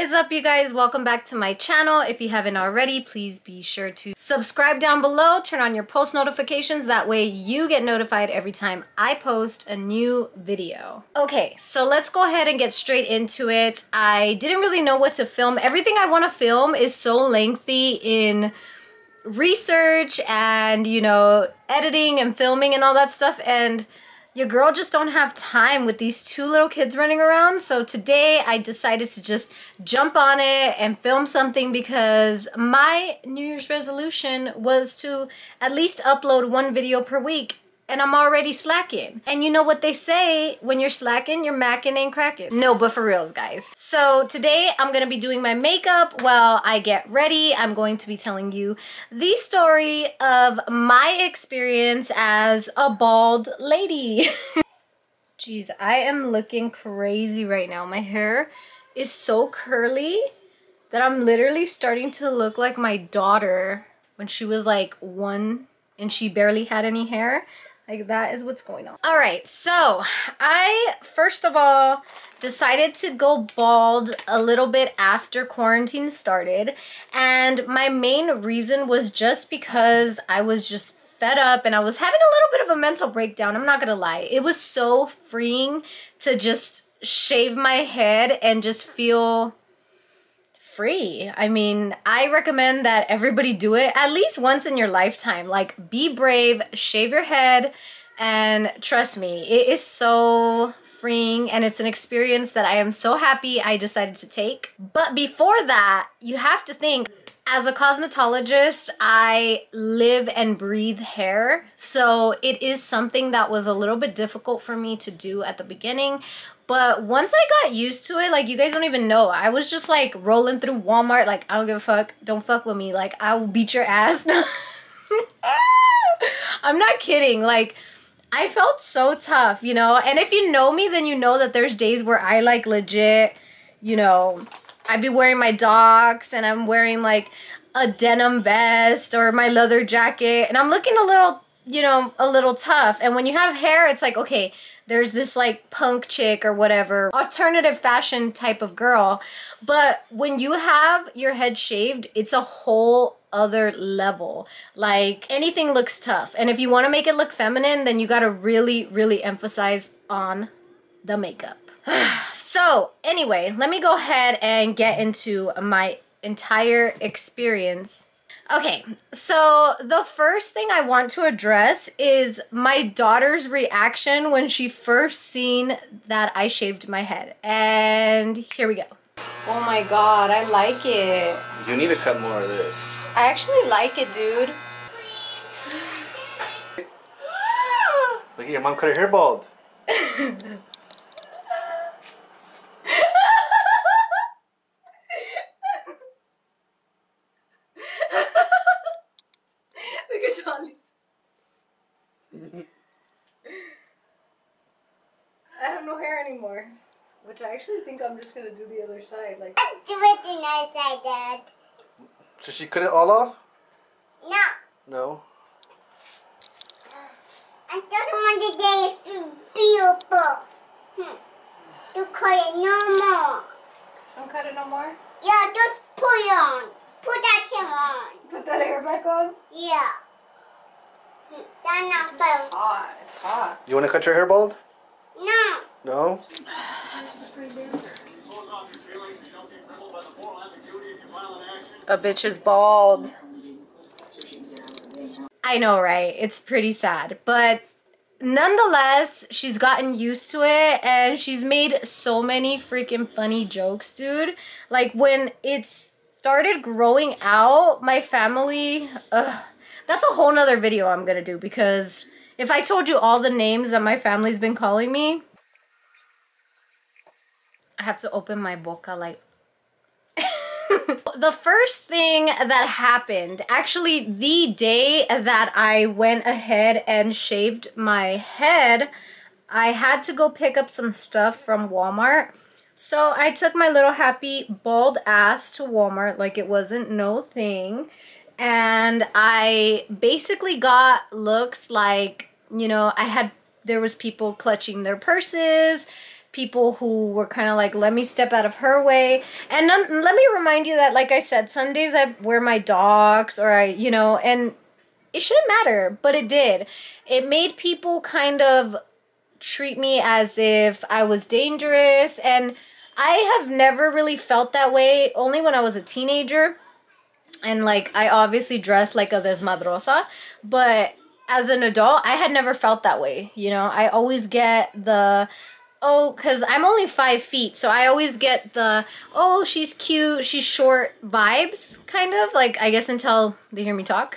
is up, you guys? Welcome back to my channel. If you haven't already, please be sure to subscribe down below, turn on your post notifications, that way you get notified every time I post a new video. Okay, so let's go ahead and get straight into it. I didn't really know what to film. Everything I want to film is so lengthy in research and, you know, editing and filming and all that stuff, and your girl just don't have time with these two little kids running around. So today I decided to just jump on it and film something because my New Year's resolution was to at least upload one video per week, and I'm already slacking. And you know what they say, when you're slacking, you're macking and cracking. No, but for reals, guys. So today I'm gonna be doing my makeup while I get ready. I'm going to be telling you the story of my experience as a bald lady. Jeez, I am looking crazy right now. My hair is so curly that I'm literally starting to look like my daughter when she was like 1 and she barely had any hair. Like, that is what's going on. All right, so I first of all decided to go bald a little bit after quarantine started, and my main reason was just because I was just fed up and I was having a little bit of a mental breakdown. I'm not gonna lie, it was so freeing to just shave my head and just feel free. I mean, I recommend that everybody do it at least once in your lifetime. Like, be brave, shave your head, and trust me, it is so freeing, and it's an experience that I am so happy I decided to take. But before that, you have to think, as a cosmetologist, I live and breathe hair, so it is something that was a little bit difficult for me to do at the beginning. But once I got used to it, like, you guys don't even know, I was just like rolling through Walmart like, I don't give a fuck, don't fuck with me, like, I will beat your ass. I'm not kidding. Like, I felt so tough, you know. And if you know me, then you know that there's days where I like legit, you know, I'd be wearing my docs and I'm wearing like a denim vest or my leather jacket and I'm looking a little, you know, a little tough. And when you have hair, it's like, okay, there's this like punk chick or whatever, alternative fashion type of girl. But when you have your head shaved, it's a whole other level. Like, anything looks tough. And if you want to make it look feminine, then you got to really, really emphasize on the makeup. So anyway, let me go ahead and get into my entire experience. Okay, so the first thing I want to address is my daughter's reaction when she first seen that I shaved my head. And here we go. Oh my god, I like it. You need to cut more of this. I actually like it, dude. Look at your mom cut her hair bald. I have no hair anymore, which I actually think I'm just gonna do the other side. Like, do it the other side, Dad. Should she cut it all off? No. No. I just want the day to be beautiful. You cut it no more. don't cut it no more. Yeah, just put it on. Put that thing on. Put that hair back on. Yeah. That's not bad. Hot. It's hot. You want to cut your hair bald? No. No? A bitch is bald. I know, right? It's pretty sad, but nonetheless, she's gotten used to it and she's made so many freaking funny jokes, dude. Like, when it started growing out, my family, that's a whole nother video I'm gonna do, because if I told you all the names that my family's been calling me, I have to open my boca like... The first thing that happened, actually the day that I went ahead and shaved my head, I had to go pick up some stuff from Walmart. So I took my little happy bald ass to Walmart like it wasn't no thing. And I basically got looks like, you know, there was people clutching their purses, people who were kind of like, let me step out of her way. And let me remind you that, like I said, some days I wear my docs or and it shouldn't matter, but it did. It made people kind of treat me as if I was dangerous, and I have never really felt that way, only when I was a teenager. And like, I obviously dressed like a desmadrosa, but as an adult, I had never felt that way. I always get the, because I'm only 5 feet, so I always get the, she's cute, she's short vibes, kind of, like, I guess until they hear me talk.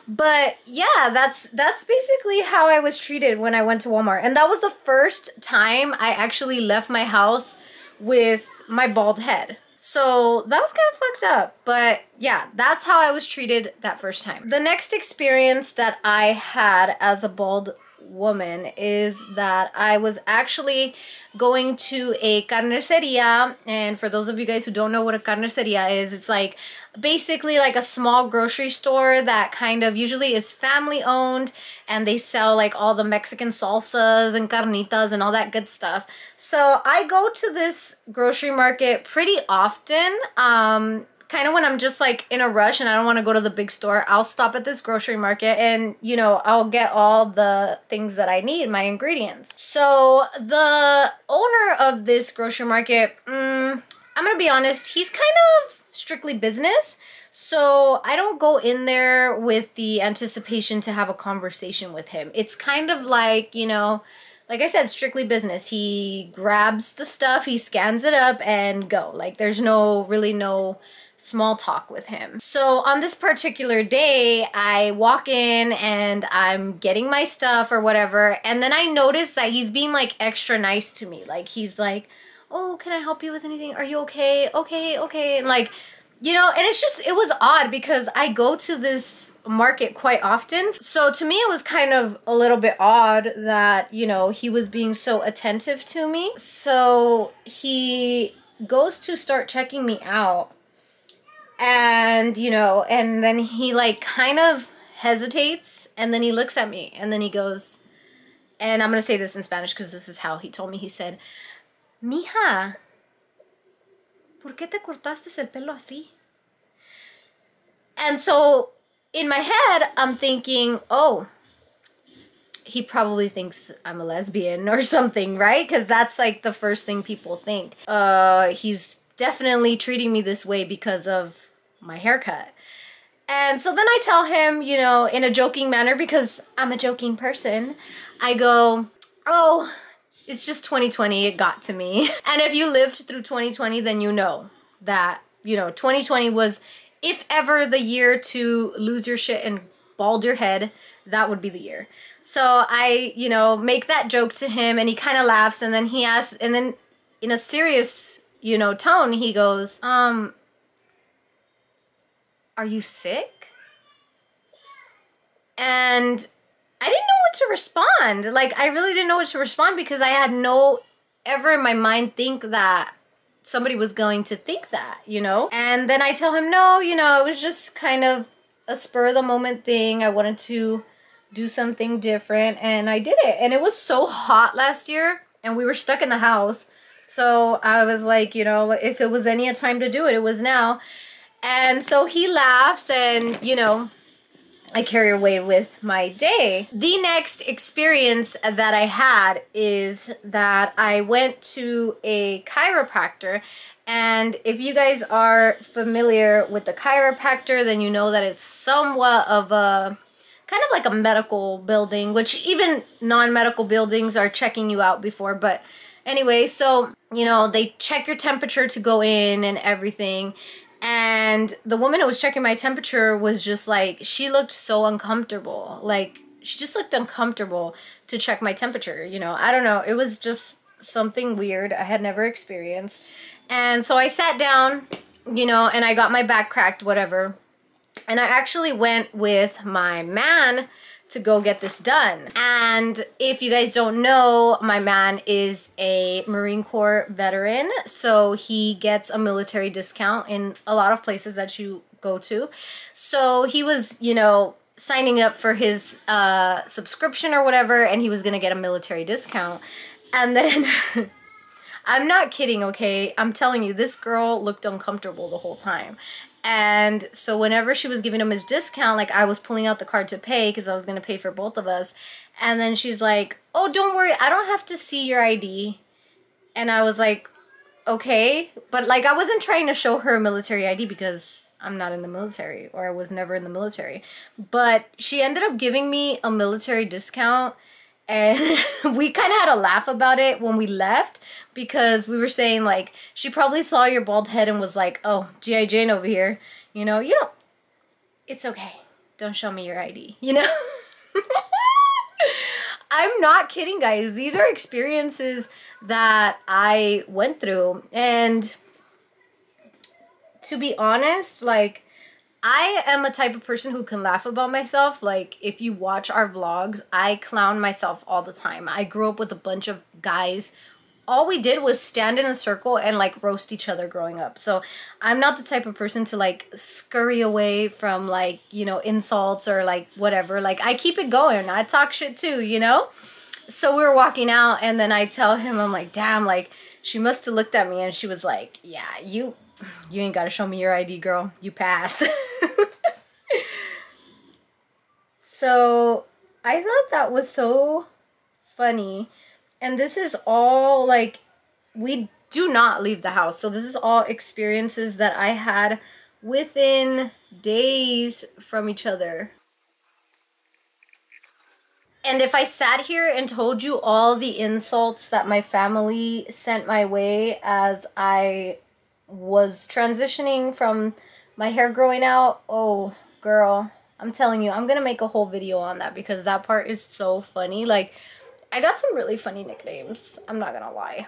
But yeah, that's basically how I was treated when I went to Walmart. And that was the first time I actually left my house with my bald head. So that was kind of fucked up, but yeah, that's how I was treated that first time. The next experience that I had as a bald woman is that I was actually going to a carniceria, and for those of you guys who don't know what a carniceria is, it's like basically like a small grocery store that kind of usually is family owned, and they sell like all the Mexican salsas and carnitas and all that good stuff. So I go to this grocery market pretty often. Kind of when I'm just like in a rush and I don't want to go to the big store, I'll stop at this grocery market and, I'll get all the things that I need, my ingredients. So the owner of this grocery market, I'm going to be honest, he's kind of strictly business. So I don't go in there with the anticipation to have a conversation with him. It's kind of like, like I said, strictly business. He grabs the stuff, he scans it up and go. Like there's really no small talk with him. So on this particular day, I walk in and I'm getting my stuff or whatever, and then I notice that he's being like extra nice to me. Like he's like, oh, can I help you with anything? Are you okay? Okay. And like, and it was odd because I go to this market quite often. So to me, it was kind of a little bit odd that, he was being so attentive to me. So he goes to start checking me out. And, and then he like kind of hesitates, and then he looks at me and then he goes, and I'm going to say this in Spanish because this is how he told me. He said, Mija, ¿por qué te cortaste el pelo así? And so in my head, I'm thinking, oh, he probably thinks I'm a lesbian or something, right? Because that's like the first thing people think. He's definitely treating me this way because of my haircut. And so then I tell him, in a joking manner, because I'm a joking person, I go, oh, it's just 2020, it got to me. And if you lived through 2020, then you know that, 2020 was, if ever the year to lose your shit and bald your head, that would be the year. So I, make that joke to him, and he kind of laughs, and then he asks, and then in a serious, tone, he goes, are you sick? And I didn't know what to respond. Like, I really didn't know what to respond because I had no ever in my mind think that somebody was going to think that, And then I tell him, no, it was just kind of a spur of the moment thing. I wanted to do something different, and I did it. And it was so hot last year, and we were stuck in the house. So I was like, if it was any time to do it, it was now. And so he laughs, and, I carry away with my day. The next experience that I had is that I went to a chiropractor. And if you guys are familiar with the chiropractor, then you know that it's somewhat of a kind of like a medical building, which even non-medical buildings are checking you out before. But anyway, so, they check your temperature to go in and everything. And the woman who was checking my temperature was just like, she looked so uncomfortable. Like, she just looked uncomfortable to check my temperature, I don't know. It was just something weird I had never experienced. And so I sat down, and I got my back cracked, whatever. And I actually went with my man to go get this done. And if you guys don't know, my man is a Marine Corps veteran, so he gets a military discount in a lot of places that you go to. So he was, signing up for his subscription or whatever, and he was gonna get a military discount. And then I'm not kidding, okay? I'm telling you, this girl looked uncomfortable the whole time. And so whenever she was giving him his discount, like I was pulling out the card to pay because I was going to pay for both of us. And then she's like, oh, don't worry, I don't have to see your ID. And I was like, okay. But like I wasn't trying to show her a military ID because I'm not in the military, or I was never in the military. But she ended up giving me a military discount. And we kind of had a laugh about it when we left because we were saying like, she probably saw your bald head and was like, oh, G.I. Jane over here. You know, it's okay. Don't show me your ID, you know? I'm not kidding, guys. These are experiences that I went through. And to be honest, like, I am a type of person who can laugh about myself. Like, if you watch our vlogs, I clown myself all the time. I grew up with a bunch of guys. All we did was stand in a circle and, like, roast each other growing up. So, I'm not the type of person to, like, scurry away from, like, you know, insults or, like, whatever. Like, I keep it going. I talk shit, too, you know? So, we were walking out, and then I tell him, I'm like, damn, like, she must have looked at me, and she was like, yeah, you ain't gotta show me your ID, girl. You pass. So I thought that was so funny. And this is all like, we do not leave the house. So this is all experiences that I had within days from each other. And if I sat here and told you all the insults that my family sent my way as I was transitioning from my hair growing out, oh girl, I'm telling you, I'm gonna make a whole video on that because that part is so funny. Like, I got some really funny nicknames, I'm not gonna lie.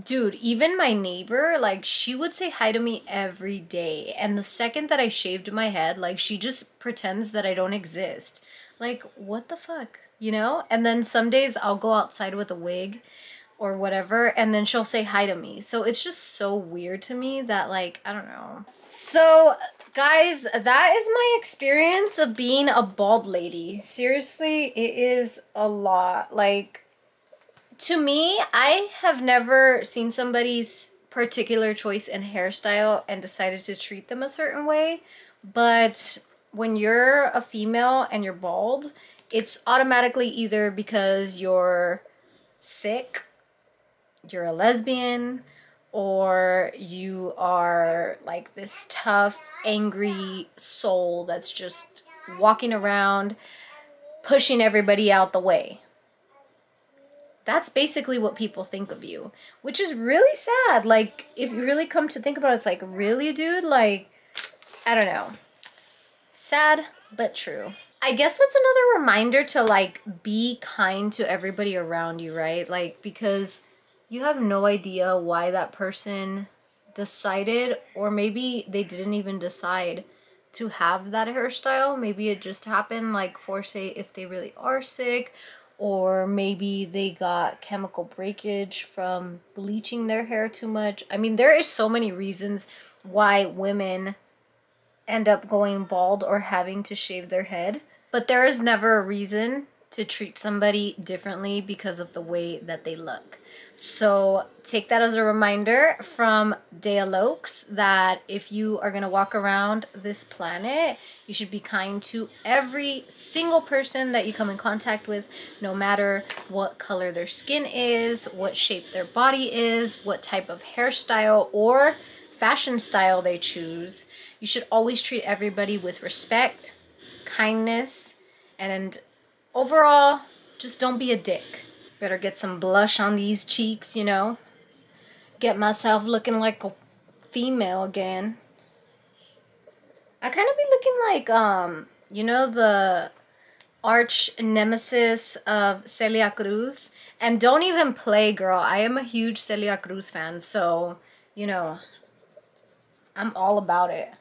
Dude, even my neighbor, like, she would say hi to me every day, and the second that I shaved my head, like, she just pretends that I don't exist. Like, what the fuck, you know? And then some days I'll go outside with a wig or whatever, and then she'll say hi to me. So it's just so weird to me that, like, I don't know. So guys, that is my experience of being a bald lady. Seriously, it is a lot. Like, to me, I have never seen somebody's particular choice in hairstyle and decided to treat them a certain way. But when you're a female and you're bald, it's automatically either because you're sick, you're a lesbian, or you are like this tough, angry soul that's just walking around pushing everybody out the way. That's basically what people think of you, which is really sad. Like, if you really come to think about it, it's like, really, dude? Like, I don't know. Sad, but true. I guess that's another reminder to, like, be kind to everybody around you, right? Like, because you have no idea why that person decided, or maybe they didn't even decide to have that hairstyle. Maybe it just happened, like, for, say, if they really are sick, or maybe they got chemical breakage from bleaching their hair too much. I mean, there is so many reasons why women end up going bald or having to shave their head, but there is never a reason to treat somebody differently because of the way that they look. So take that as a reminder from Dea Lokes that if you are going to walk around this planet, you should be kind to every single person that you come in contact with, no matter what color their skin is, what shape their body is, what type of hairstyle or fashion style they choose. You should always treat everybody with respect, kindness, and overall, just don't be a dick. Better get some blush on these cheeks, you know. Get myself looking like a female again. I kind of be looking like, you know, the arch nemesis of Celia Cruz. And don't even play, girl. I am a huge Celia Cruz fan, so, you know, I'm all about it.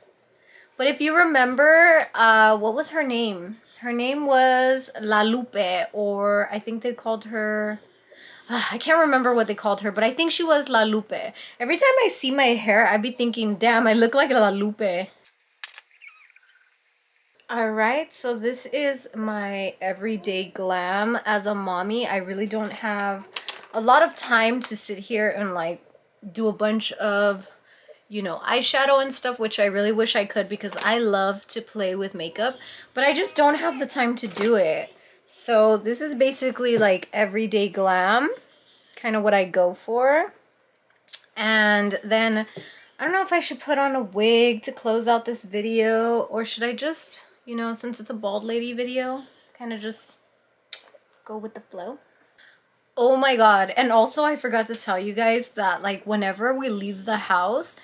But if you remember, what was her name? Her name was La Lupe, or I think they called her, I can't remember what they called her, but I think she was La Lupe. Every time I see my hair, I be thinking, damn, I look like La Lupe. Alright, so this is my everyday glam as a mommy. I really don't have a lot of time to sit here and like do a bunch of, you know, eyeshadow and stuff, which I really wish I could because I love to play with makeup, but I just don't have the time to do it. So this is basically like everyday glam, kind of what I go for. And then I don't know if I should put on a wig to close out this video, or should I just, you know, since it's a bald lady video, kind of just go with the flow. Oh my god, and also I forgot to tell you guys that like whenever we leave the house,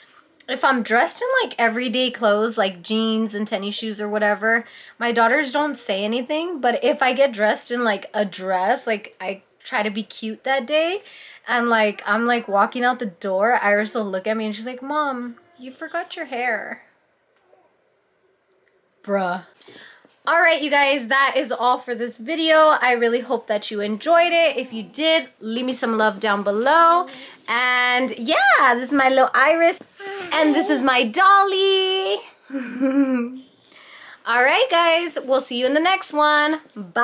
if I'm dressed in like everyday clothes like jeans and tennis shoes or whatever, my daughters don't say anything. But if I get dressed in like a dress, like I try to be cute that day, and like I'm like walking out the door, Iris will look at me and she's like, "Mom, you forgot your hair." Bruh. Alright, you guys, that is all for this video. I really hope that you enjoyed it. If you did, leave me some love down below. And yeah, this is my little Iris. And this is my Dolly. Alright, guys, we'll see you in the next one. Bye.